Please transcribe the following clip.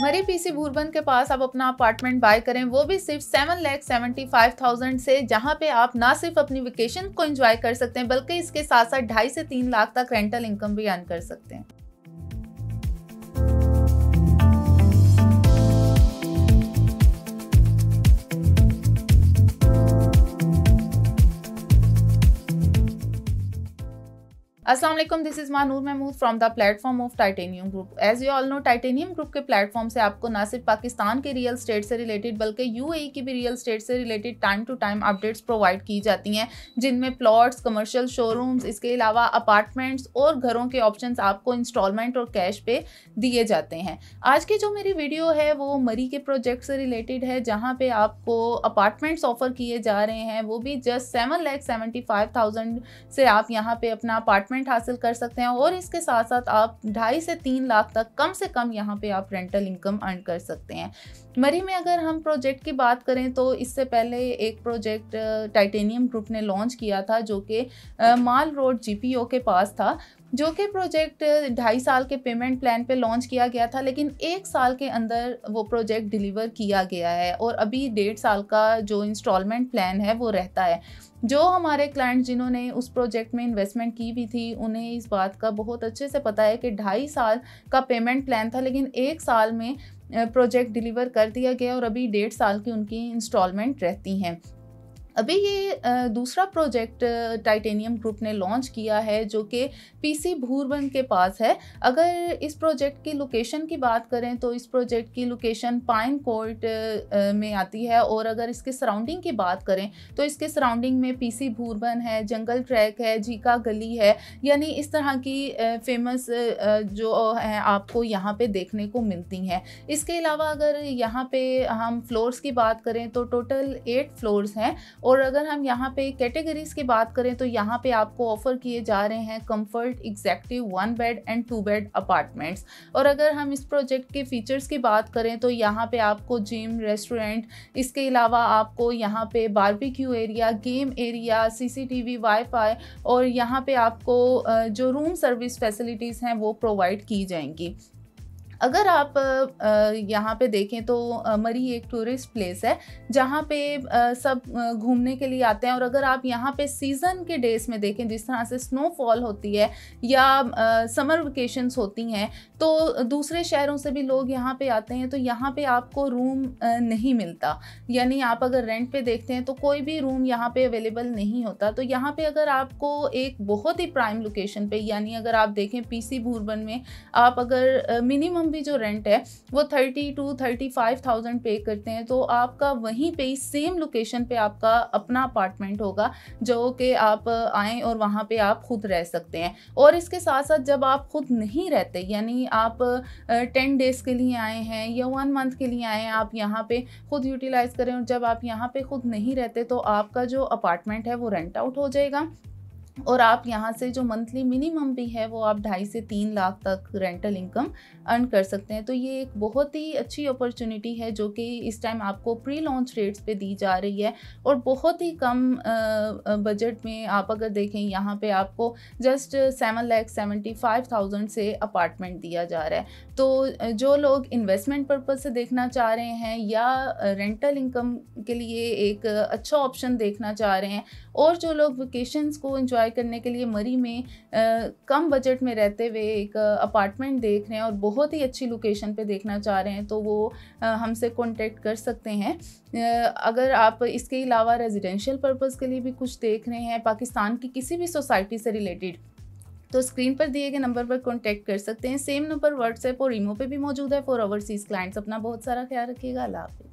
मरी पीसी भूरबन के पास आप अपना अपार्टमेंट बाय करें, वो भी सिर्फ 7,75,000 से, जहां पे आप ना सिर्फ अपनी वेकेशन को एंजॉय कर सकते हैं बल्कि इसके साथ साथ 2.5 से 3 लाख तक रेंटल इनकम भी अर्न कर सकते हैं। अस्सलाम वालेकुम, this is Manoor Mahmood from the platform of Titanium Group. As you all know, Titanium Group के प्लेटफॉर्म से आपको ना सिर्फ पाकिस्तान के रियल स्टेट से रिलेटेड बल्कि यूएई की भी रियल स्टेट से related time to time updates provide की जाती हैं, जिनमें प्लॉट्स, कमर्शियल शोरूम्स, इसके अलावा अपार्टमेंट्स और घरों के ऑप्शंस आपको इंस्टॉलमेंट और कैश पे दिए जाते हैं। आज की जो मेरी वीडियो है वो मरी के प्रोजेक्ट से रिलेटेड है, जहाँ पे आपको अपार्टमेंट्स ऑफर किए जा रहे हैं, वो भी जस्ट 7,75,000 से आप यहाँ पे अपना अपार्टमेंट हासिल कर सकते हैं और इसके साथ साथ आप 2.5 से 3 लाख तक कम से कम यहाँ पे आप रेंटल इनकम अर्न कर सकते हैं। मरी में अगर हम प्रोजेक्ट की बात करें तो इससे पहले एक प्रोजेक्ट टाइटेनियम ग्रुप ने लॉन्च किया था जो कि माल रोड जीपीओ के पास था, जो कि प्रोजेक्ट 2.5 साल के पेमेंट प्लान पे लॉन्च किया गया था, लेकिन 1 साल के अंदर वो प्रोजेक्ट डिलीवर किया गया है और अभी 1.5 साल का जो इंस्टॉलमेंट प्लान है वो रहता है। जो हमारे क्लाइंट जिन्होंने उस प्रोजेक्ट में इन्वेस्टमेंट की भी थी, उन्हें इस बात का बहुत अच्छे से पता है कि 2.5 साल का पेमेंट प्लान था, लेकिन 1 साल में प्रोजेक्ट डिलीवर कर दिया गया और अभी 1.5 साल की उनकी इंस्टॉलमेंट रहती हैं। अभी ये दूसरा प्रोजेक्ट टाइटेनियम ग्रुप ने लॉन्च किया है जो कि पीसी भूरबन के पास है। अगर इस प्रोजेक्ट की लोकेशन की बात करें तो इस प्रोजेक्ट की लोकेशन पाइन कोर्ट में आती है और अगर इसके सराउंडिंग की बात करें तो इसके सराउंडिंग में पीसी भूरबन है, जंगल ट्रैक है, जीका गली है, यानी इस तरह की फेमस जो है आपको यहाँ पे देखने को मिलती हैं। इसके अलावा अगर यहाँ पे हम फ्लोर्स की बात करें तो टोटल 8 फ्लोर्स हैं और अगर हम यहाँ पे कैटेगरीज की बात करें तो यहाँ पे आपको ऑफर किए जा रहे हैं comfort, executive, 1 bed and 2 bed apartments. और अगर हम इस प्रोजेक्ट के फीचर्स की बात करें तो यहाँ पे आपको जिम, रेस्टोरेंट, इसके अलावा आपको यहाँ पे barbecue area, game area, CCTV, wifi और यहाँ पे आपको जो रूम सर्विस फैसिलिटीज़ हैं वो प्रोवाइड की जाएंगी। अगर आप यहाँ पे देखें तो मरी एक टूरिस्ट प्लेस है जहाँ पे सब घूमने के लिए आते हैं और अगर आप यहाँ पे सीज़न के डेज में देखें, जिस तरह से स्नोफॉल होती है या समर वेकेशंस होती हैं, तो दूसरे शहरों से भी लोग यहाँ पे आते हैं, तो यहाँ पे आपको रूम नहीं मिलता, यानी आप अगर रेंट पे देखते हैं तो कोई भी रूम यहाँ पे अवेलेबल नहीं होता। तो यहाँ पे अगर आपको एक बहुत ही प्राइम लोकेशन पे, यानी अगर आप देखें पीसी भूरबन में, आप अगर मिनिमम भी जो रेंट है वो 30 to 35,000 पे करते हैं, तो आपका वहीं पे सेम लोकेशन पे आपका अपना अपार्टमेंट होगा जो कि आप आएँ और वहाँ पे आप खुद रह सकते हैं। और इसके साथ साथ जब आप खुद नहीं रहते, यानी आप 10 डेज़ के लिए आए हैं या 1 मंथ के लिए आए हैं, आप यहाँ पे खुद यूटिलाइज़ करें और जब आप यहाँ पे खुद नहीं रहते तो आपका जो अपार्टमेंट है वो रेंट आउट हो जाएगा और आप यहाँ से जो मंथली मिनिमम भी है वो आप 2.5 से 3 लाख तक रेंटल इनकम अर्न कर सकते हैं। तो ये एक बहुत ही अच्छी अपॉर्चुनिटी है जो कि इस टाइम आपको प्री लॉन्च रेट्स पे दी जा रही है और बहुत ही कम बजट में आप अगर देखें, यहाँ पे आपको जस्ट 7,75,000 से अपार्टमेंट दिया जा रहा है। तो जो लोग इन्वेस्टमेंट पर्पज़ से देखना चाह रहे हैं या रेंटल इनकम के लिए एक अच्छा ऑप्शन देखना चाह रहे हैं और जो लोग वेकेशंस को एंजॉय करने के लिए मरी में कम बजट में रहते हुए एक अपार्टमेंट देख रहे हैं और बहुत ही अच्छी लोकेशन पे देखना चाह रहे हैं, तो वो हमसे कांटेक्ट कर सकते हैं। अगर आप इसके अलावा रेजिडेंशियल पर्पज़ के लिए भी कुछ देख रहे हैं पाकिस्तान की किसी भी सोसाइटी से रिलेटेड, तो स्क्रीन पर दिए गए नंबर पर कांटेक्ट कर सकते हैं। सेम नंबर व्हाट्सएप और ईमो पे भी मौजूद है फॉर ओवरसीज़ क्लाइंट्स। अपना बहुत सारा ख्याल रखिएगा। अल्लाह हाफ़िज़।